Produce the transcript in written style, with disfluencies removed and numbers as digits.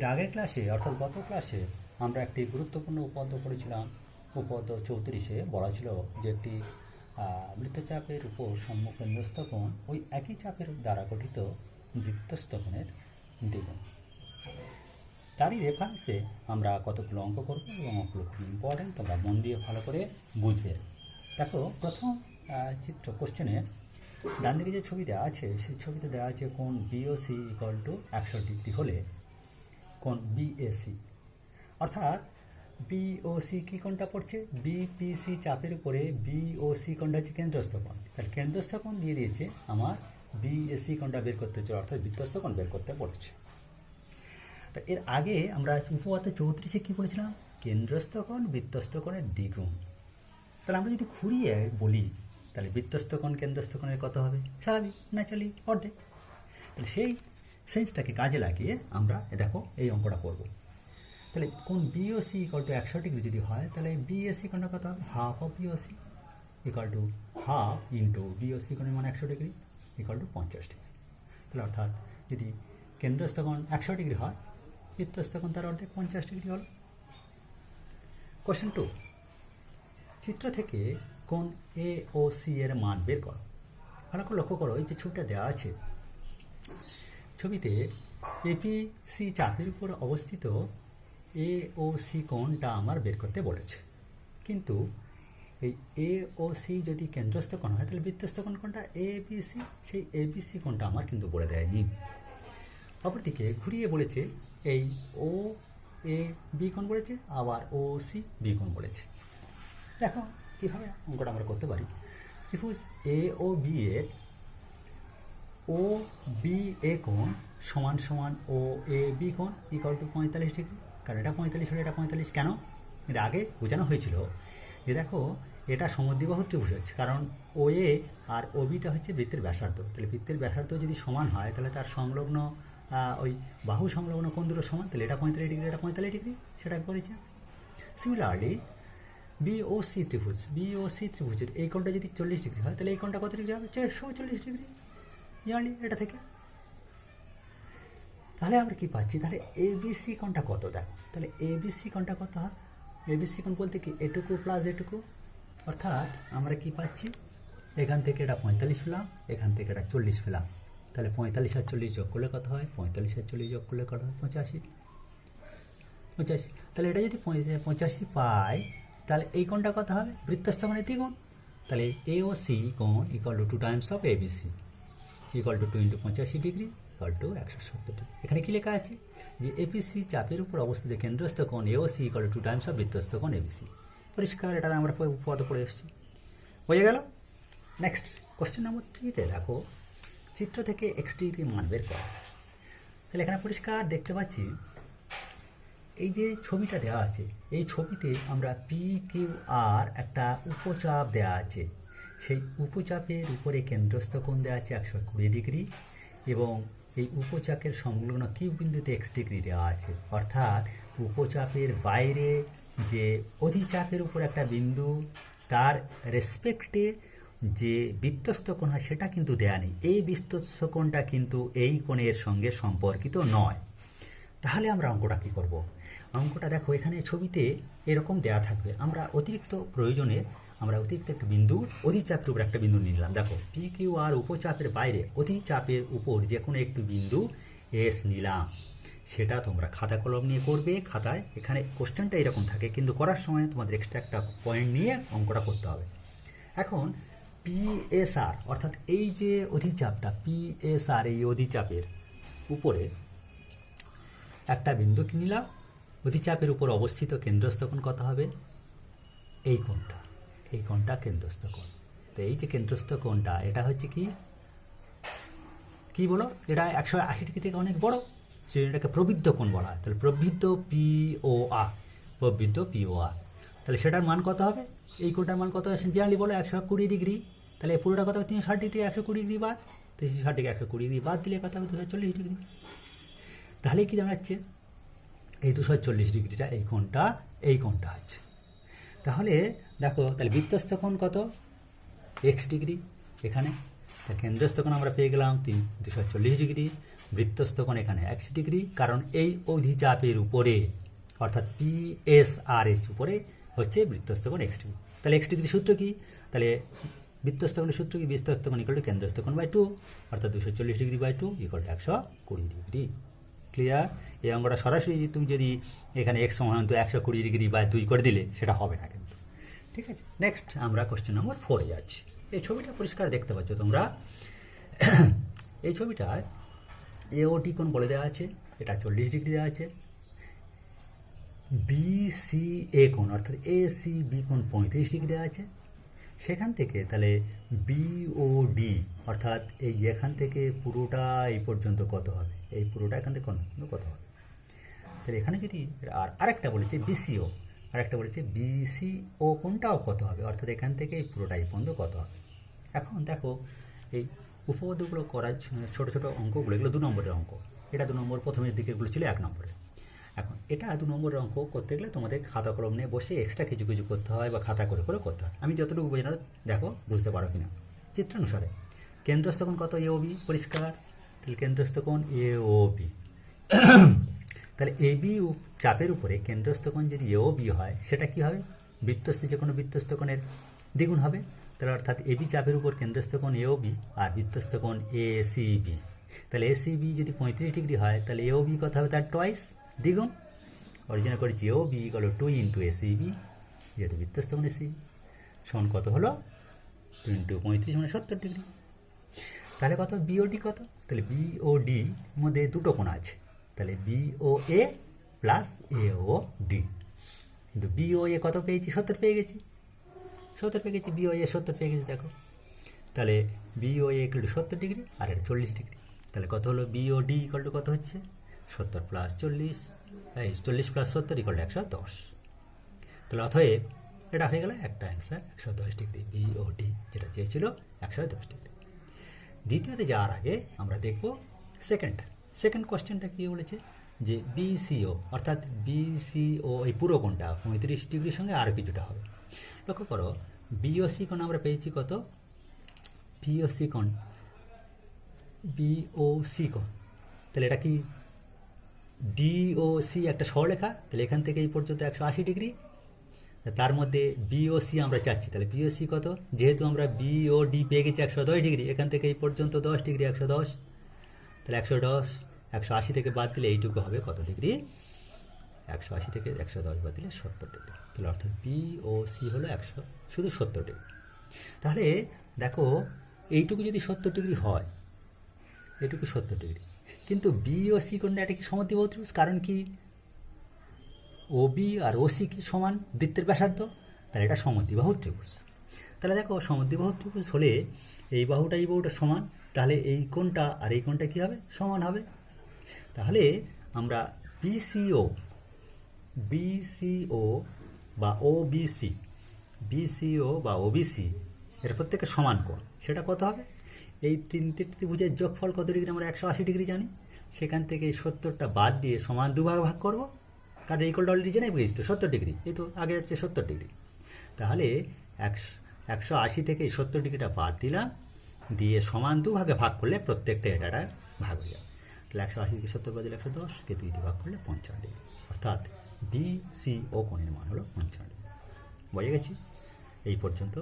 এর আগের ক্লাসে অর্থাৎ গত ক্লাসে আমরা একটি গুরুত্বপূর্ণ উপপাদ্য পড়েছিলাম। উপপাদ্য 34-এ বলা ছিল যে একটি বৃত্তচাপের উপর সম্মুখীনস্থ কোণ ওই একই চাপের দ্বারা গঠিত বৃত্তস্থ কোণের দ্বিগুণ। তারই রেফারেন্সে আমরা কতগুলো অঙ্ক করব এবং অঙ্কগুলো খুব ইম্পর্টেন্ট, তোমরা মন দিয়ে ভালো করে বুঝবে। দেখো, প্রথম চিত্র কোশ্চেনে ডান দিকে যে ছবি দেওয়া আছে সেই ছবিতে দেওয়া আছে কোণ বিওসি ইকুয়াল টু 100 ডিগ্রি হলে কোণ বিএসি অর্থাৎ বিওসি কী কোণটা পড়ছে, বিপিসি চাপের উপরে বিওসি কোণটা হচ্ছে কেন্দ্রস্থ কোণ। তাহলে কেন্দ্রস্থ কোণ দিয়ে দিয়েছে, আমার বিএসি কোণটা বের করতে হচ্ছে অর্থাৎ বৃত্তস্থ কোণ বের করতে পড়ছে। তো এর আগে আমরা উপপাদ্য 34-এ কী পড়েছিলাম, কেন্দ্রস্থ কোণ বৃত্তস্থ কোণের দ্বিগুণ। তাহলে আমরা যদি ঘুরিয়ে বলি তাহলে বৃত্তস্থ কোণ কেন্দ্রস্থ কোণের কত হবে, স্বাভাবিক ন্যাচারালি অর্ধেক। তাহলে সেই সেন্সটাকে কাজে লাগিয়ে আমরা দেখো এই অঙ্কটা করব। তাহলে কোণ বিওসি ইকুয়াল টু 100 ডিগ্রি যদি হয় তাহলে বিএসি কোণটা কত হবে, half of BOC equal to half into BOC কোণের মান 100 ডিগ্রি ইকুয়াল টু 50 ডিগ্রি। তাহলে অর্থাৎ যদি কেন্দ্রস্থ কোণ 100 ডিগ্রি হয়, বৃত্তস্থ কোণ তার অর্ধেক 50 ডিগ্রি হল। কোশ্চেন 2, চিত্র থেকে কোণ এ ও সি এর মান বের করো। ভালো করে লক্ষ্য করো, এই যে ছবিটা দেওয়া আছে ছবিতে এপিসি চাপের উপর অবস্থিত এ ও সি কোণটা আমার বের করতে বলেছে, কিন্তু এই এ ও সি যদি কেন্দ্রস্থ কোণ হয় তাহলে বৃত্তস্থ কোণ কোণটা এবিসি, সেই এবিসি কোণটা আমার কিন্তু বলে দেয়নি। অপরদিকে ঘুরিয়ে বলেছে এই ও এ বি কোণ বলেছে, আবার ও সি বি কোণ বলেছে। দেখো কীভাবে অঙ্কটা আমরা করতে পারি। ত্রিভুজ এ ও বি এর ও বি এ কোণ সমান সমান ও এ বি কোণ ইকুয়াল টু 45 ডিগ্রি। কারণ এটা 45 হলে এটা 45 কেন, এর আগে বোঝানো হয়েছিল যে দেখো এটা সমদ্বিবাহু ত্রিভুজ হচ্ছে, কারণ ও এ আর ও বিটা হচ্ছে বৃত্তের ব্যাসার্ধ। তাহলে বৃত্তের ব্যাসার্ধ যদি সমান হয় তাহলে তার সংলগ্ন ওই বাহু সংলগ্ন কোণ দুটো সমান, তাহলে এটা 45 ডিগ্রি এটা 45 ডিগ্রি, সেটা করেছে। সিমিলারলি বিওসি ত্রিভুজের এই কোণটা যদি 40 ডিগ্রি হয় তাহলে এই কোণটা কত ডিগ্রি হবে, 140 ডিগ্রি জানলি এটা থেকে। তাহলে আমরা কি পাচ্ছি, তাহলে এবিসি কোণটা কত, দেখো তাহলে এবিসি কোণটা কত হবে, এবিসি কোণ বলতে কি এটুকু প্লাস এটুকু, অর্থাৎ আমরা কি পাচ্ছি, এখান থেকে এটা 45 পেলাম, এখান থেকে এটা 40 পেলাম। তাহলে 45 আর 40 যোগ করলে কত হয়, 45 আর 40 যোগ করলে কত হয়, 85। তাহলে এটা যদি 85 পাই তাহলে এই কোণটা কত হবে, বৃত্তস্থ কোণের দ্বিগুণ। তাহলে এ ও সি কোণ equal to 2 times of ABC equal to 2 into 85 degree equal to 170 degree. এখানে কি লেখা আছে যে এপিসি চাপের উপর অবস্থিত কেন্দ্রস্থ কোণ A O C equal to 2 times of বৃত্তস্থ কোণ এবিসি। পরিষ্কার, এটা আমরা উপপাদ্য পড়ে এসেছি, হয়ে গেল। নেক্সট কোশ্চেন নম্বর 3-তে দেখো চিত্র থেকে এক্স ডিগ্রি মান বের করা। তাহলে এখানে পরিষ্কার দেখতে পাচ্ছি এই যে ছবিটা দেওয়া আছে, এই ছবিতে আমরা পি কিউ আর একটা উপচাপ দেওয়া আছে, সেই উপচাপের উপরে কেন্দ্রস্থ কোণ দেওয়া আছে 120 ডিগ্রি এবং এই উপচাপের সংলগ্ন কিউ বিন্দুতে এক্স ডিগ্রি দেওয়া আছে। অর্থাৎ উপচাপের বাইরে যে অধিচাপের উপর একটা বিন্দু তার রেসপেক্টে যে বৃত্তস্থ কোণ হয় সেটা কিন্তু দেয়া নেই, এই বৃত্তস্থ কোণটা কিন্তু এই কোণের সঙ্গে সম্পর্কিত নয়। তাহলে আমরা অঙ্কটা কী করব, অঙ্কটা দেখো এখানে ছবিতে এরকম দেয়া থাকবে, আমরা অতিরিক্ত প্রয়োজনে আমরা অতিরিক্ত একটা বিন্দু অধিচাপের উপর একটা বিন্দু নিলাম। দেখো পি কিউ আর উপচাপের বাইরে অধিচাপের উপর যে কোনো একটি বিন্দু এস নিলাম, সেটা তোমরা খাতা কলম নিয়ে করবে। খাতায় এখানে কোশ্চেনটা এরকম থাকে, কিন্তু করার সময় তোমাদের এক্সট্রা একটা পয়েন্ট নিয়ে অঙ্কটা করতে হবে। এখন পিএসআর অর্থাৎ এই যে অধিচাপটা পিএসআর, এই অধিচাপের উপরে একটা বিন্দু কি নিলাম, অধিচাপের উপর অবস্থিত কেন্দ্রস্থ কোণ কত হবে, এই কোণটা, এই কোণটা কেন্দ্রস্থ কোণ। তো এই যে কেন্দ্রস্থ কোণটা এটা হচ্ছে কি বলো, এটা 180 ডিগ্রি থেকে অনেক বড়, সেটাকে প্রবৃদ্ধ কোণ বলা হয়। তাহলে প্রবৃদ্ধ পিওআর, প্রবৃদ্ধ পিওআর, তাহলে সেটার মান কত হবে, এই কোণটার মান কত হবে জেনারেলি বলো 120 ডিগ্রি। তাহলে পুরোটা কত হবে 360 ডিগ্রি, 120 ডিগ্রি বাদ, 360 ডিগ্রি 120 ডিগ্রি বাদ দিলে কত হবে 240 ডিগ্রি। তাহলে কি দাঁড়াচ্ছে, এই 240 ডিগ্রিটা এই কোণটা হচ্ছে। তাহলে দেখো তাহলে বৃত্তস্থ কোণ কত, এক্স ডিগ্রি এখানে, তাহলে কেন্দ্রস্থ কোণ আমরা পেয়ে গেলাম 240 ডিগ্রি। বৃত্তস্থ কোণ এখানে 1 ডিগ্রি, কারণ এই অধিচাপের উপরে অর্থাৎ PSRH উপরে হচ্ছে বৃত্তস্থ কোণ x ডিগ্রি। তাহলে x ডিগ্রি সূত্র কি? তাহলে বৃত্তস্থ কোণের সূত্র কি? বৃত্তস্থ কোণ ইকুয়াল টু কেন্দ্রস্থ কোণ বাই 2, অর্থাৎ 240 degree by 2 equal to 120 degree. Clear? এই অঙ্কটা সরাসরি তুমি যদি এখানে x সমান তো 120 ডিগ্রি বাই 2 করে দিলে সেটা হবে না কিন্তু। ঠিক আছে, নেক্সট আমরা কোশ্চেন নম্বর 4 যাচ্ছি। এই ছবিটা পরিষ্কার দেখতে পাচ্ছ তোমরা। এই ছবিটায় AOT কোণ বলে দেওয়া আছে, এটা 40 ডিগ্রি দেওয়া আছে। BCA কোণ অর্থাৎ ACB কোণ 35 ডিগ্রি দেওয়া আছে। সেখান থেকে তাহলে BOD অর্থাৎ এই এখান থেকে পুরোটা এই পর্যন্ত কত হবে? এই পুরোটা এখান থেকে কত হবে? তাহলে এখানে যদি আরেকটা বলেছে BCO, আরেকটা বলেছে BCO কোণটাও কত হবে, অর্থাৎ এখান থেকে এই পুরোটা এই পর্যন্ত কত হবে। এখন দেখো এই উপপাদ্যগুলো করার ছোটো ছোটো অঙ্কগুলো, এগুলো 2 নম্বরের অঙ্ক। এটা 2 নম্বর, প্রথমের দিকে এগুলো ছিল 1 নম্বরে। এখন এটা 2 নম্বরের অঙ্ক করতে গেলে তোমাদের খাতা কলম নিয়ে বসে এক্সট্রা কিছু কিছু করতে হয় বা খাতা করে করে করতে হয়। আমি যতটুকু বোঝানো দেখো বুঝতে পারো কিনা চিত্রানুসারে। কেন্দ্রস্থ কোণ কত? AOB, পরিষ্কার। তাহলে কেন্দ্রস্থ কোণ AOB, তাহলে AB চাপের উপরে কেন্দ্রস্থ কোণ যদি AOB হয় সেটা কি হবে? বৃত্তস্থ যে কোনো বৃত্তস্থ কোণের দ্বিগুণ হবে। তাহলে অর্থাৎ AB চাপের উপর কেন্দ্রস্থ কোণ AOB আর বৃত্তস্থ কোণ ACB। তাহলে ACB যদি 35 ডিগ্রি হয় তাহলে AOB কত হবে? তার টয়েস, দ্বিগুণ। অরিজিনাল করেছি AOB = 2 × ACB, যেহেতু বৃত্তস্থ কোণ ACB সমান কত হলো? 2 × 35 মানে 70 ডিগ্রি। তাহলে কত? BOD কত? তাহলে BOD মধ্যে দুটো কোণ আছে, তাহলে BOA প্লাস AOD। কিন্তু BOA কত পেয়েছি? 70 পেয়ে গেছি, 70 পেয়ে গেছি। BOA 70 পেয়ে গেছি, দেখো। তাহলে BOA = 70 ডিগ্রি আর এটা 40 ডিগ্রি। তাহলে কত হলো? BOD = কত হচ্ছে? 70 + 40, 40 + 70 = 110। তাহলে অতএব এটা হয়ে গেল একটা অ্যান্সার, 110 ডিগ্রি। BOD যেটা চেয়েছিল 110 ডিগ্রি। দ্বিতীয়তে যাওয়ার আগে আমরা দেখব সেকেন্ড কোশ্চেনটা কী বলেছে, যে BCO অর্থাৎ BCO এই পুরো কোণটা 35 ডিগ্রির সঙ্গে আরও কিছুটা হবে। লক্ষ্য করো BOC কোণ আমরা পেয়েছি কত? BOC কোণ তাহলে এটা কি DOC একটা সরলরেখা, তাহলে এখান থেকে এই পর্যন্ত 180 ডিগ্রি। তার মধ্যে BOC আমরা চাচ্ছি, তাহলে BOC কত? যেহেতু আমরা BOD পেয়ে গেছি 110 ডিগ্রি, এখান থেকে এই পর্যন্ত 10 ডিগ্রি, 110। তাহলে 110 180 থেকে বাদ দিলে এইটুকু হবে কত ডিগ্রি? 180 থেকে 110 বাদ দিলে 70 ডিগ্রি। তাহলে অর্থাৎ BOC হলো শুধু 70 ডিগ্রি। তাহলে দেখো এইটুকু যদি 70 ডিগ্রি হয়, এইটুকু 70 ডিগ্রি, কিন্তু BOC কোণটা এটা কি সমদ্বিবাহু ত্রিভুজ? কারণ কি OB আর OC কি সমান বৃত্তের ব্যাসার্ধ, তাহলে এটা সমদ্বিবাহু ত্রিভুজ। তাহলে দেখো সমদ্বিবাহু ত্রিভুজ হলে এই বাহুটা এই বাহুটা সমান, তাহলে এই কোণটা আর এই কোণটা কী হবে? সমান হবে। তাহলে আমরা BCO বা OBC এর প্রত্যেকে সমান কোণ, সেটা কত হবে? এই তিনটে ত্রিভুজের যোগফল কত ডিগ্রি? আমরা 180 ডিগ্রি জানি। সেখান থেকে এই 70টা বাদ দিয়ে সমান দুভাগে ভাগ করব, কারণ এই কোণটা অলরেডি জেনে বুঝিস তো 70 ডিগ্রি, এই তো আগে যাচ্ছে 70 ডিগ্রি। তাহলে 180 থেকে এই 70 ডিগ্রিটা বাদ দিলাম, দিয়ে সমান দুভাগে ভাগ করলে প্রত্যেকটা এটা ভাগ হয়ে যাবে। তাহলে 180 থেকে 70 বাদ দিলে 110, কে 2 দিয়ে ভাগ করলে 55 ডিগ্রি, অর্থাৎ BCO কোণের মান হলো 55 ডিগ্রি। বুঝে গেছি? এই পর্যন্ত